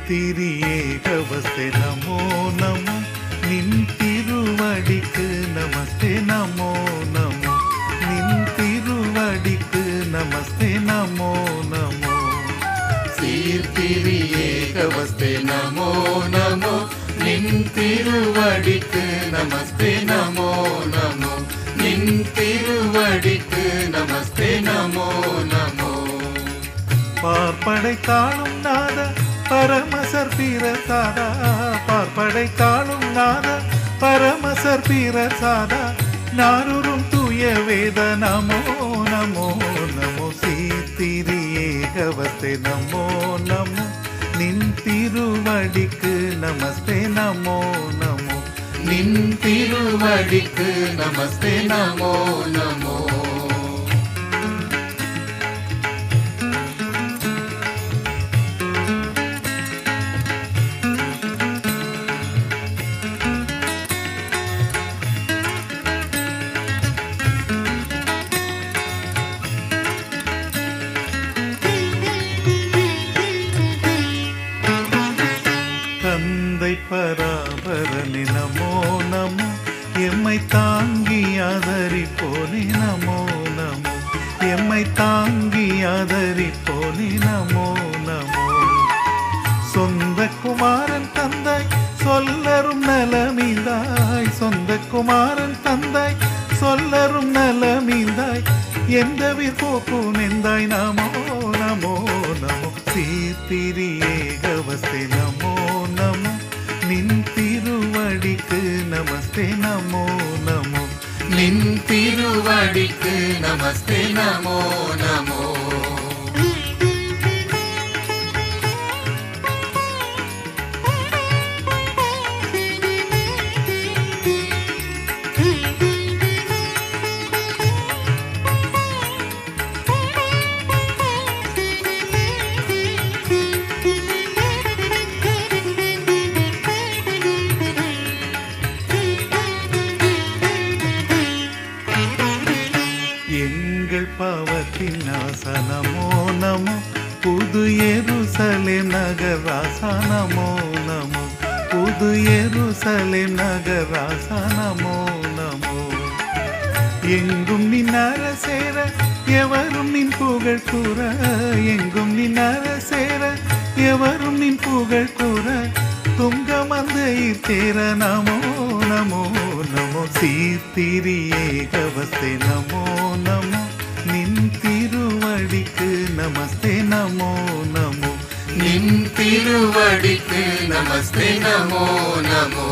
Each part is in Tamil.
சீர்த்திரி ஏகவஸ்தே நமோ நமோ நின் திருவடிக்கு நமஸ்தே நமோ நமோ நின் திருவடிக்கு நமஸ்தே நமோ நமோ சீர்த்திரி ஏகவஸ்தே நமோ நமோ நின் திருவடிக்கு நமஸ்தே நமோ நமோ நின் திருவடிக்கு நமஸ்தே நமோ நமோ பார்ப்படை காணும் நாத பரமசர் பீரர் சாதா பார்ப்படை காணும் நாத பரமசர் பீரர் சாதா நாருறும் தூய வேத நமோ நமோ நமோ சீர்த்திரி ஏகவஸ்தே நமோ நமோ நின் திருவடிக்கு நமஸ்தே நமோ நமோ நின் திருவடிக்கு நமஸ்தே நமோ நமோ பராபரனி நமோ நமோ எம்மை தாங்கி ஆதரிப்போனே நமோ நமோ எம்மை தாங்கி ஆதரிப்போனே நமோ நமோ சொந்த குமாரன் தந்தாய் சொல்லரும் நலமீந்தாய் சொந்த குமாரன் தந்தாய் சொல்லரும் நலமீந்தாய் எந்தவிர் போக்கு நெந்தாய் நமோ நமோ நமோ சீர்த்திரி ஏகவஸ்தே நமோ நமோ நின் திருவடிக்கு நமஸ்தே நமோ நமோ நின் திருவடிக்கு நமஸ்தே நமோ நமோ எங்கள் பாவத்தின் நாசனமோ நமோ புது எருசலேம் நகராசா நமோ நமோ புது எருசலேம் நகராசா நமோ நமோ எங்கும் நின் அரசேர எவரும் நின் புகழ் கூற எங்கும் நின் அரசேர எவரும் நின் புகழ் கூற துங்கமந்தையில் சேர நமோ நமோ நமோ சீர்த்திரி ஏகவஸ்தே நமோ நமோ நின் திருவடிக்கு நமஸ்தே நமோ நமோ நின் திருவடிக்கு நமஸ்தே நமோ நமோ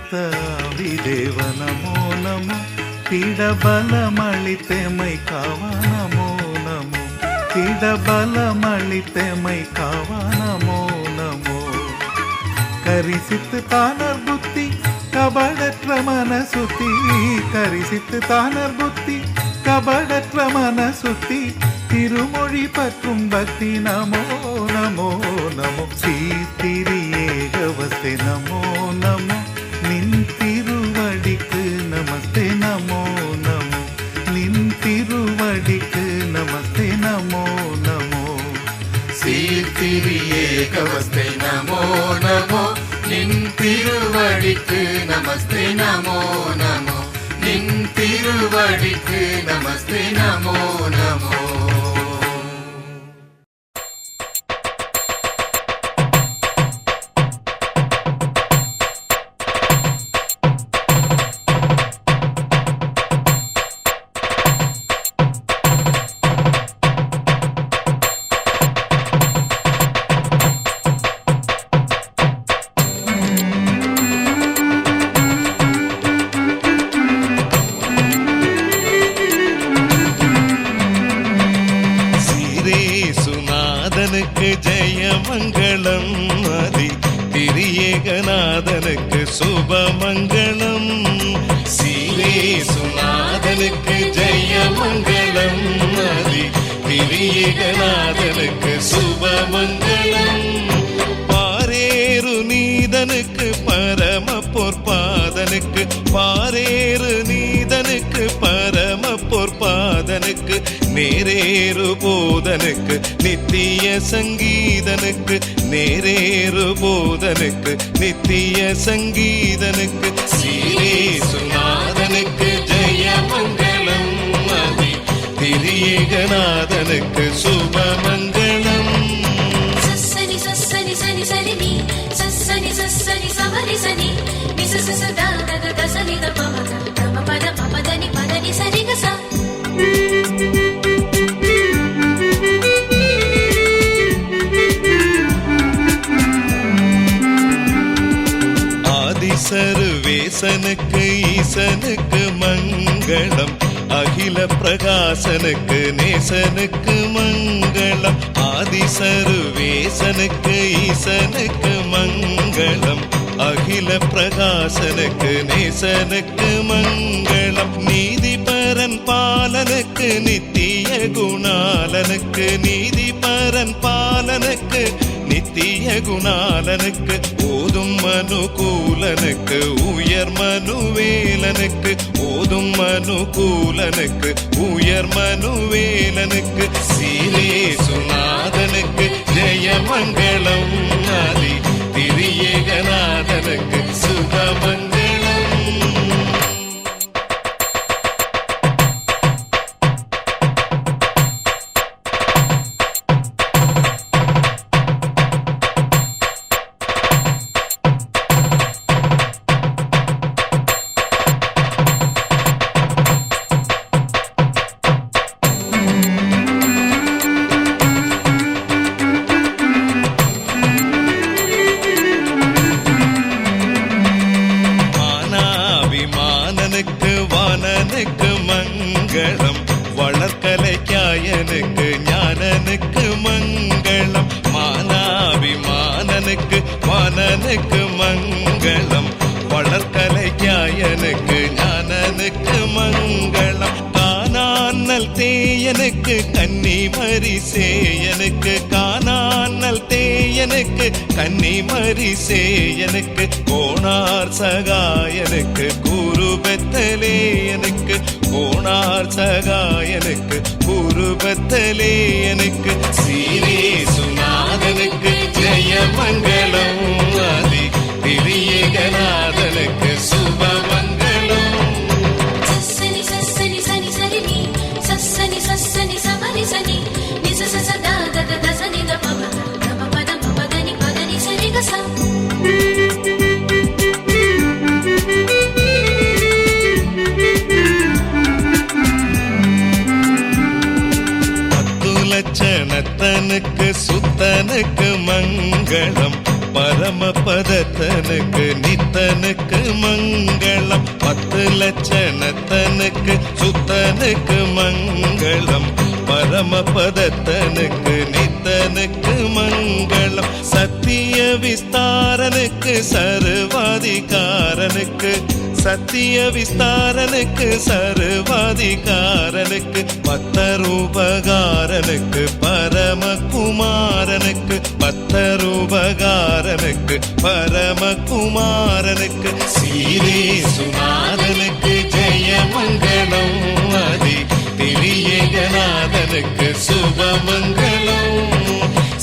ಪರಿಸುತ್ತಾವಿದೇವ ನಮೋ ನಮೋ ಪಿಡಬಲಮಳಿತೆಮೈ ಕಾವ ನಮೋ ನಮೋ ಪಿಡಬಲಮಳಿತೆಮೈ ಕಾವ ನಮೋ ನಮೋ கரிசித்து தானர் புத்தி கபடற்ற மனசுத்தி கரிசித்து தானர் புத்தி கபடற்ற மனசுத்தி திருமொழி பற்றும் பக்தி நமோ நமோ நமோ சீர்த்திரி ஏகவஸ்தே நமோ நமோ நின் திருவடிக்கு நமஸ்தே நமோ நமோ நின் திருவடிக்கு நமஸ்தே நமோ நமோ சீர்த்திரி ஏகவஸ்தே நமோ நமோ நின் திருவடிக்கு நமஸ்தே நமோ நமோ நின் திருவடிக்கு நமஸ்தே நமோ நமோ ஜெயமங்களம் அதி திரியேகநாதனுக்கு சுபமங்களம் சீரே ஸ்ரீரேசுநாதனுக்கு ஜெயமங்கலம் ஆதி திரியேகநாதனுக்கு சுபமங்கலம். பாரேறு நீதனுக்கு பரம பொற்பாதனுக்கு பாரேறு நீதனுக்கு பரம பொற்பாதனுக்கு நேரேறு போதனுக்கு நித்திய சங்கீதனுக்கு நேரேறு போதனுக்கு நித்திய சங்கீதனுக்கு ஸ்ரீரேசுநாதனுக்கு ஜெயமங்கலம் ஆதி திரியேகநாதனுக்கு சுபமங்கலம். சசனி சசனி சனி சனி நீ சசனி சசனி சமரி சனி நிச சச த த த சனி த பம பம பத பம దని பதனி சரி க ச. ஆதிசர்வேசனுக்கு ஈசனுக்கு மங்களம் அகில பிரகாசனுக்கு நேசனுக்கு மங்களம். ஆதிசர்வேசனுக்கு ஈசனுக்கு மங்களம் அகில பிரகாசனுக்கு நேசனுக்கு மங்களம். நீதிபரன் பாலனுக்கு நித்திய குணாலனுக்கு நீதிபரன் பாலனுக்கு நித்திய குணாலனுக்கு ஓதும் மனுகூலனுக்கு உயர் மனுவேலனுக்கு ஓதும் மனுகூலனுக்கு உயர் மனுவேலனுக்கு ஸ்ரீரேசுநாதனுக்கு ஜெயமங்கலம் ஆதி திரியேகநாதனுக்கு சுபமங்கலம். வானனுக்கு மங்களம் வளர்க்கலைக்காயனுக்கு ஞானனுக்கு மங்களம். மானாபிமானனுக்கு வானனுக்கு மங்களம் வளர்க்கலைக்காயனுக்கு ஞானனுக்கு மங்களம். காணானல் தேயனுக்கு கன்னிமரி சேயனுக்கு காணானல் தேயனுக்கு கன்னிமரி சேயனுக்கு கோணார் சகாயனுக்கு குருபெத்தலேயனுக்கு கோணார் சகாயனுக்கு குருபெத்தலேயனுக்கு ஸ்ரீரேசுநாதனுக்கு ஜெயமங்கலம் ஆதி திரியேகநாதனுக்கு சுபமங்கலம். சசனி சசனி சனி சரி நீ சசனி சசனி சமரி சனி நிச சச த த த சனி த பம பம பத பம దని பதனி சரி க ச. லட்சணத்தனுக்கு சுத்தனுக்கு மங்களம் பரமபதத்தனுக்கு நித்தனுக்கு மங்களம். 10 லட்சணத்தனுக்கு சுத்தனுக்கு மங்களம் பரமபதத்தனுக்கு நித்தனுக்கு மங்களம். சத்திய விஸ்தாரனுக்கு சர்வாதிகாரனுக்கு சத்திய விஸ்தாரனுக்கு சர்வாதிகாரனுக்கு பத்தரூபகாரனுக்கு பரமகுமாரனுக்கு பத்தரூபகாரனுக்கு பரமகுமாரனுக்கு ஸ்ரீரேசுநாதனுக்கு ஜெயமங்கலம் ஆதி திரியேகநாதனுக்கு சுபமங்கலம்.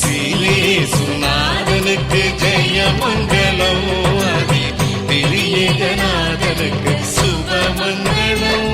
ஸ்ரீரேசுநாதனுக்கு ஜெயமங்கலம் ஆதி திரியேகநாதனுக்கு சுபமங்கலம்.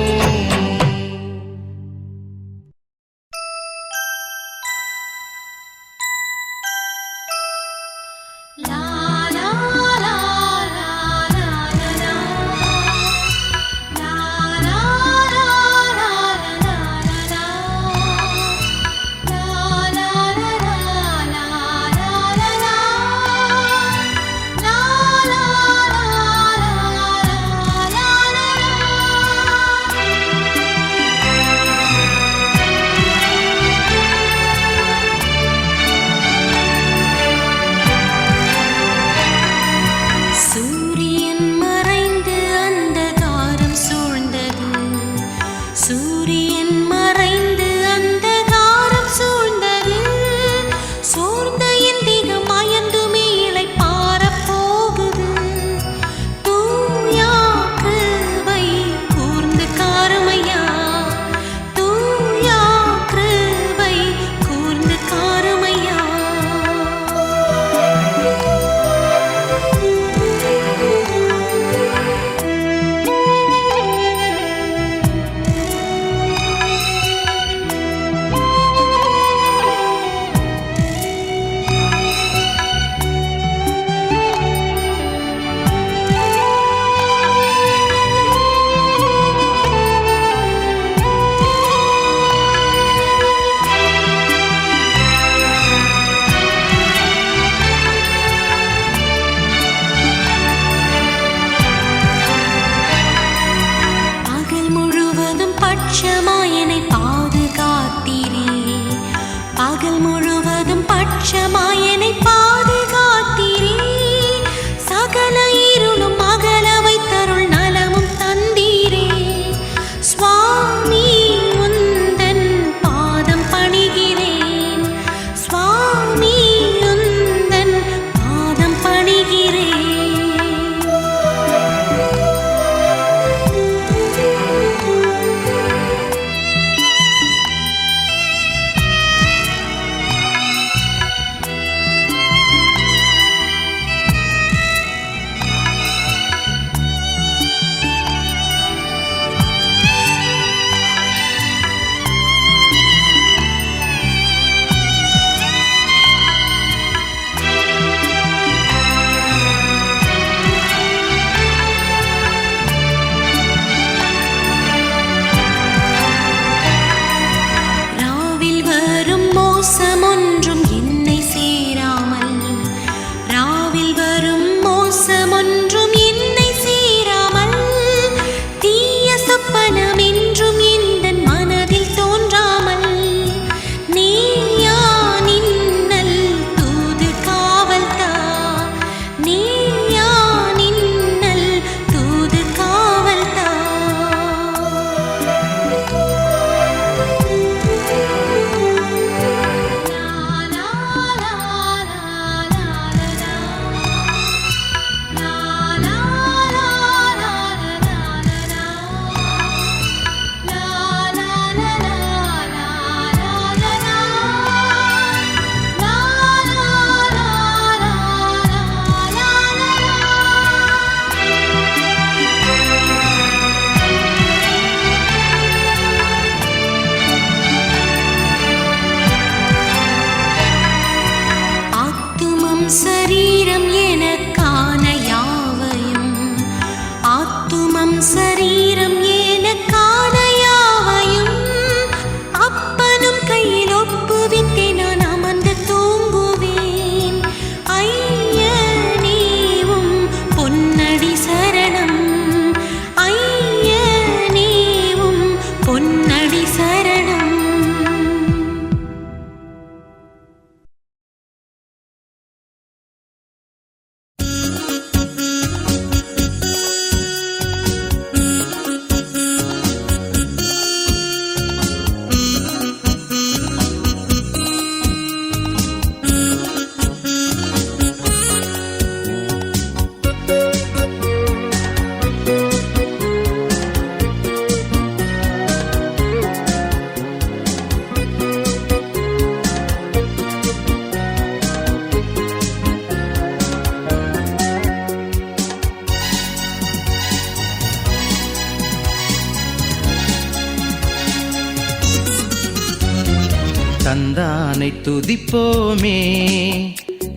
தந்தானை துதிப்போமே.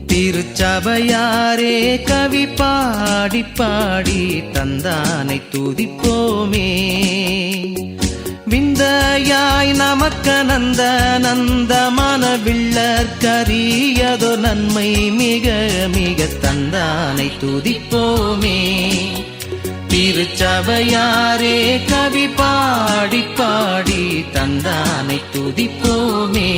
திருச்சபையாரே கவி பாடி பாடி தந்தானை துதிப்போமே. விந்தையாய் நமக்கு நந்த நந்தமான விள்ளற்கரியதோ நன்மை மிக மிக தந்தானை துதிப்போமே. திருச்சபையாரே கவி பாடி பாடி தந்தானை துதிப்போமே.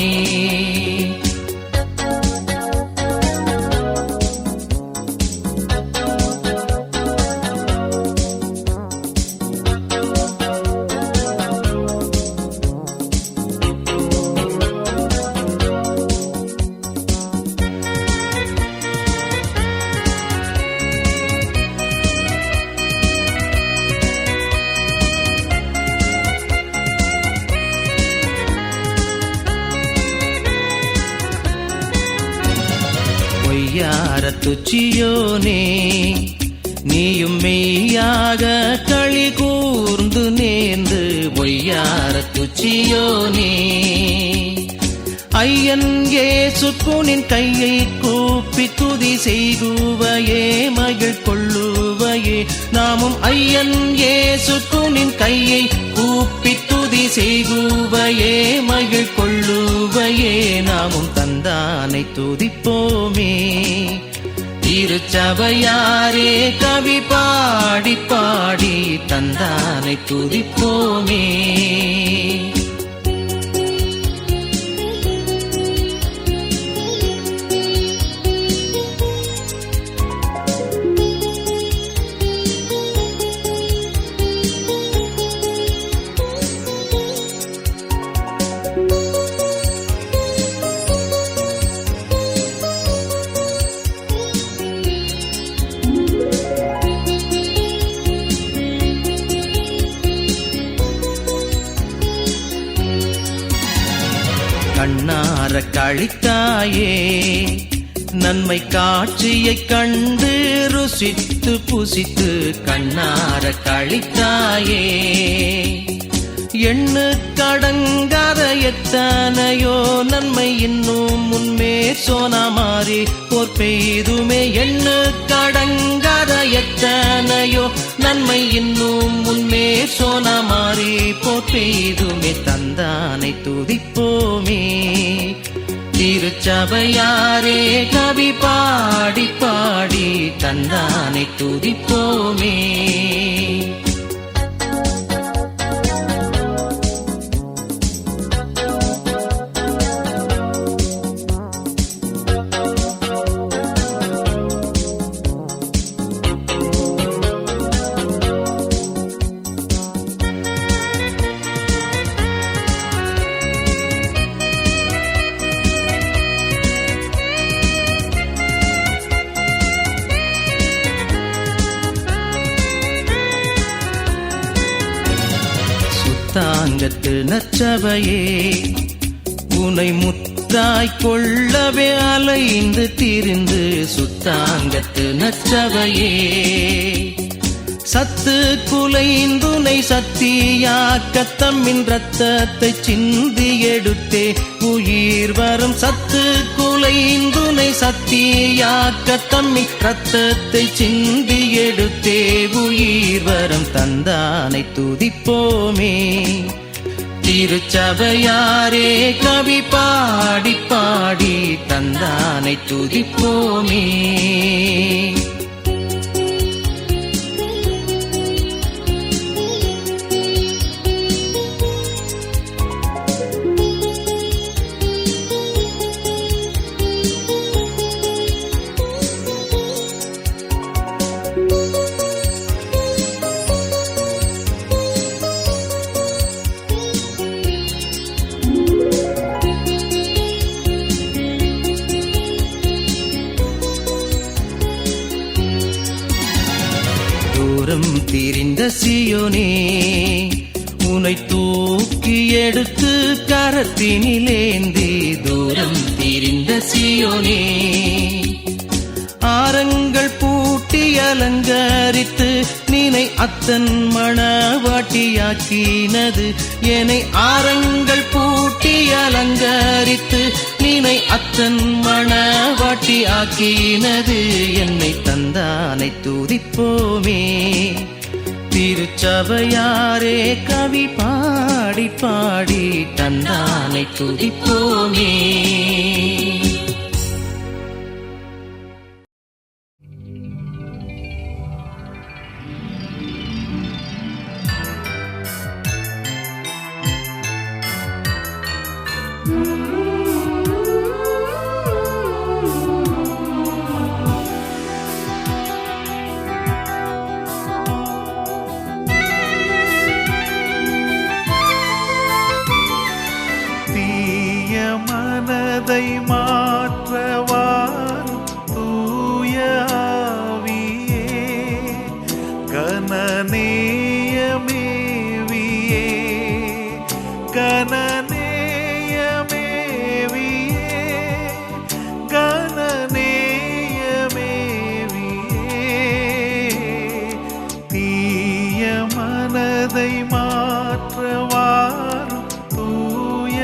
பொய்யார துச்சியோனே நீயும் மெய்யாக களி கூர்ந்து நேர்ந்து பொய்யார துச்சியோனே. ஐயன் ஏசுக்குனின் கையை கூப்பி துதி செய்குவையே மகிழ் கொள்ளுவையே. நாமும் ஐயன் ஏசுக்குனின் கையை கூப்பி துதி செய்குவையே மகிழ் கொள்ளுவையே. நாமும் தந்தானை துதிப்போமே. திருச்சபையாரே கவி பாடி பாடி தந்தானை துதிப்போமே. கண்ணார கழித்தாயே நன்மை காட்சியை கண்டு ருசித்து புசித்து கண்ணார கழித்தாயே. எண்ணு கடங்காத எத்தனையோ நன்மை இன்னும் முன்மே சோனாமாரி போர் பெய்துமே. எண்ணு கடங்காத எத்தனையோ நன்மை இன்னும் முன்மே சோனாமாரி போர் பெய்துமே. தந்தானை துதிப்போமே. திருச்சபையாரே கவி பாடி பாடி தந்தானை துதிப்போமே. தாங்கத்து நச்சபையே உனை முத்தாய் கொள்ளவே அலைந்து திரிந்து சுத்தாங்கத்து நச்சபையே. சத்து குலைந்துனை சத்தியாக்க தம்மின் ரத்தத்தை சிந்தி எடுத்தே உயிர் வரும். சத்து குலைந்துனை சத்தியாக்க தம்மின் ரத்தத்தை சிந்தி எடுத்தே உயிர் வரும். தந்தானை துதிப்போமே. திருச்சபையாரே கவி பாடி பாடி தந்தானை துதிப்போமே. தூரம் திரிந்த சியோனே உனை தூக்கி எடுத்து கரத்தினிலேந்தி. தூரம் திரிந்த சியோனே ஆரங்கள் பூட்டிய அலங்கரித்து நினை அத்தன் மணவாட்டியாக்கினது. என்னை ஆரங்கள் பூட்டி அலங்கரித்து நினை அத்தன் மணவாட்டியாக்கினது. என்னை தந்தானை துதிப்போமே. திருச்சபையாரே கவி பாடி பாடி தந்தானை துதிப்போமே. மனதை மாற்றவார் தூய ஆவியே, கனநேயமேவியே கனநேயமேவியே கனநேயமேவியே. தீய மனதை மாற்றவார் தூய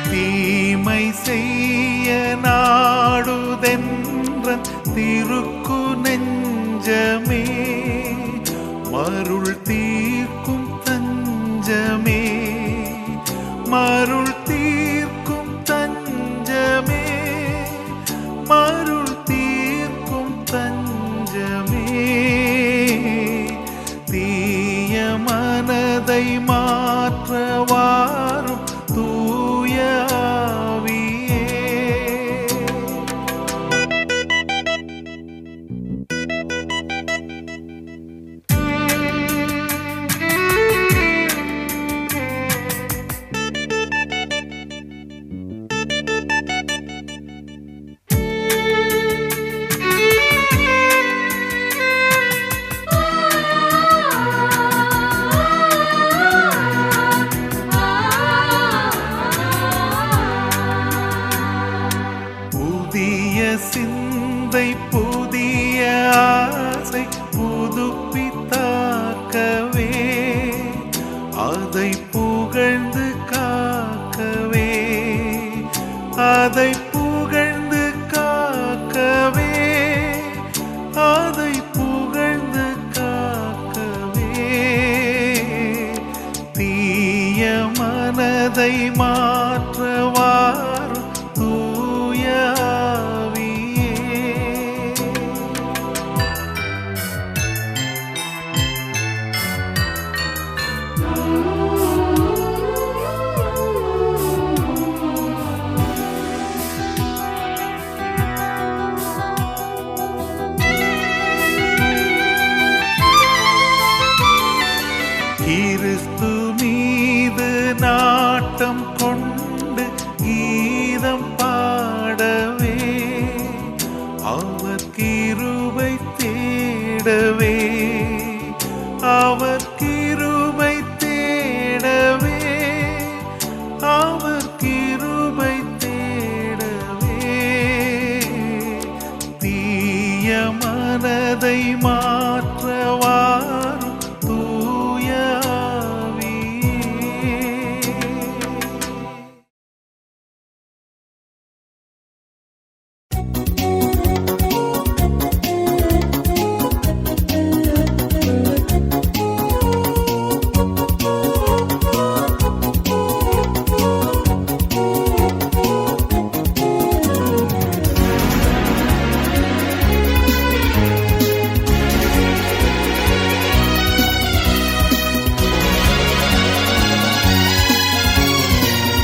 தீமை செய்ய நாடுதென்ற திருக்கு நெஞ்சமே, மருள் தீர்க்கும் தஞ்சமே மருள் தீர்க்கும் தஞ்சமே மருள் தீர்க்கும் தஞ்சமே. தீய மனதை மாற்றவாரும் தூய ஆவியே. புதிய சிந்தை புதிய ஆசை புதுப்பித்தாக்கவே, அதை புகழ்ந்து காக்கவே அதை புகழ்ந்து காக்கவே அதை புகழ்ந்து காக்கவே. தீய மனதை மாற்றவார் தூய ஆவியே. கிறிஸ்து மீது நாட்டம் கொண்டு கீதம் பாடவே, அவர் கிருபை தேடவே அவர் கிருபை தேடவே அவர் கிருபை தேடவே. தீய மனதை மாற்றவார் தூய ஆவியே.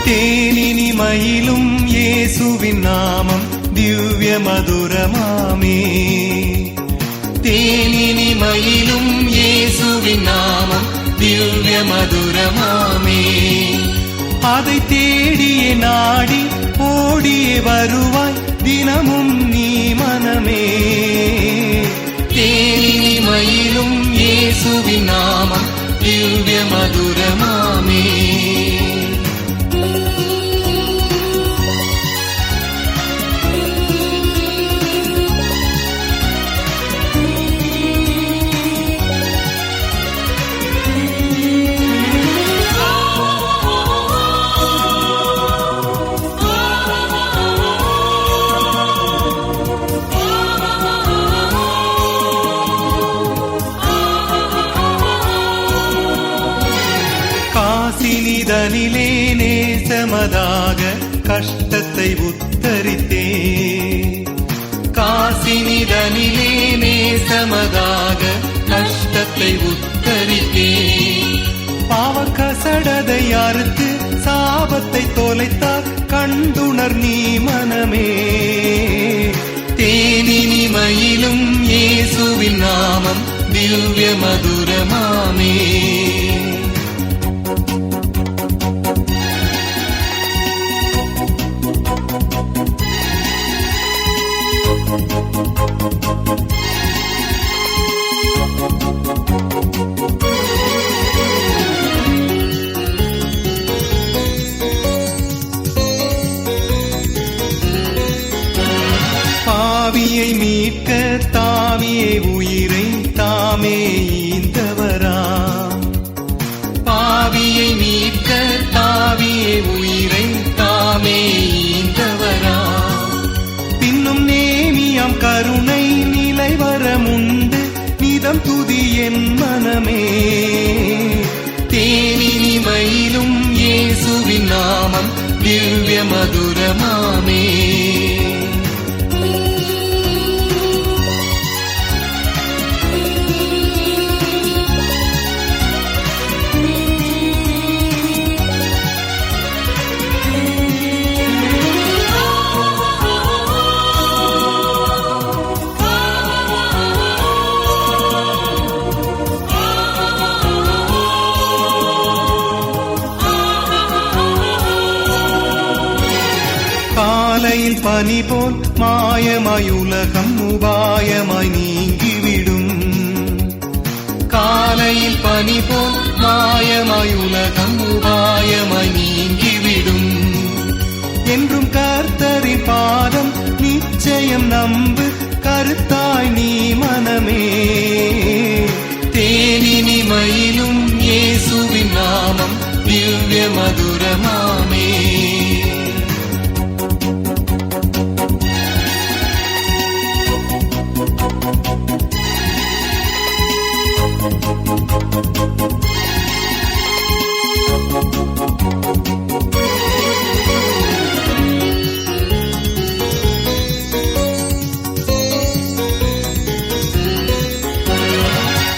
தேனினிமையிலும் இயேசுவின் நாமம் திவ்ய மதுரமாமே. தேனினி மயிலும் இயேசுவின் நாமம் திவ்ய மதுரமாமே. அதை தேடியே நாடி ஓடியே வருவாய் தினமும் நீ மனமே. தேனினி மயிலும் இயேசுவின் நாமம் திவ்ய மதுரமாமே. காசினிதனிலே நேசமதாக கஷ்டத்தை உத்தரித்தே. காசினிதனிலே நேசமதாக கஷ்டத்தை உத்தரித்தே. பாவக்கசடதை அறுத்து சாபத்தை தொலைத்தார் கண்டுணர் நீ மனமே. தேனினி மயிலும் இயேசுவின் நாமம் திவ்ய மதுரமாமே. பாவியை மீட்க தாவியே உயிரை தாமே ஈந்தவரா. பாவியை மீட்க தாவியே உயிரை தாமே ஈந்தவரா. பின்னும் நேமியாம் கருணை நிலைவரமுண்டு நிதம் துதி என் மனமே. தேனினி மயிலும் இயேசுவின் நாமம் திவ்ய மதுரமாமே. காலையில் பனி போல் மாயமாய் உலகம் உபாயமாய் நீங்கிவிடும். காலையில் பனி போல் மாயமாய் உலகம் உபாயமாய் நீங்கிவிடும். என்றும் கர்த்தரின் பாதம் நிச்சயம் நம்பு கருத்தாய் நீ மனமே. தேனினி மயிலும் இயேசுவின் நாமம் திவ்ய மதுரமாமே.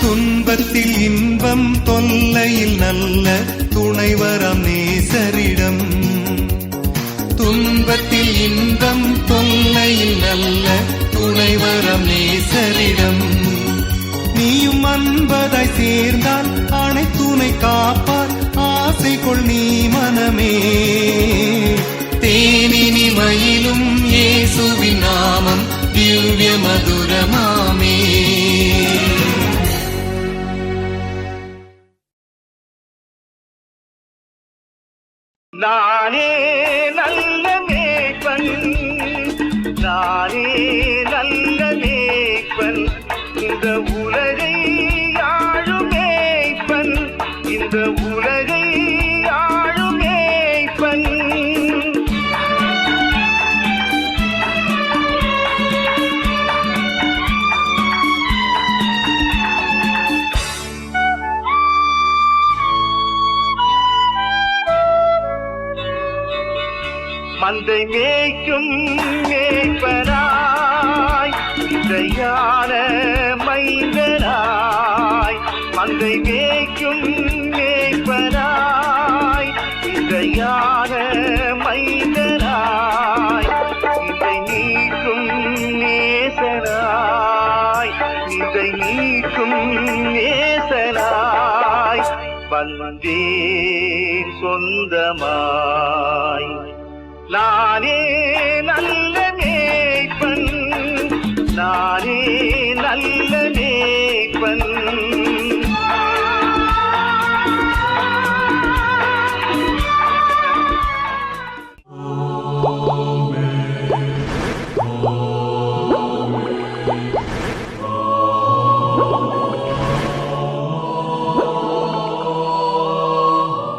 துன்பத்தில் இன்பம் தொல்லையில் நல்ல துணைவரம் நேசரிடம். துன்பத்தில் இன்பம் தொல்லையில் நல்ல துணைவரம் நேசரிடம். நீயும் அன்பதாய் சேர்ந்தால் அனைத்துணை காப்பார் ஆசை கொள் நீ மனமே. தேனினி மயிலும் இயேசுவின் நாமம் திவ்ய மதுரமாமே. நானே நல்ல மேய்ப்பன், நானே நல்ல மேய்ப்பன், இந்த உலகை ஆளும் மேய்ப்பன், இந்த உலகை ஆளும் மேய்ப்பன். மந்தை மேய்க்கும் மேய்ப்பனாய் இசையான மைந்தனாய். மந்தை மேய்க்கும் மேய்ப்பனாய் இசையான மைந்தனாய். இதை நீக்கும் பெற்றேன் சொந்தமாய். நானே நல்ல மேய்ப்பன், நானே நல்ல மேய்ப்பன்.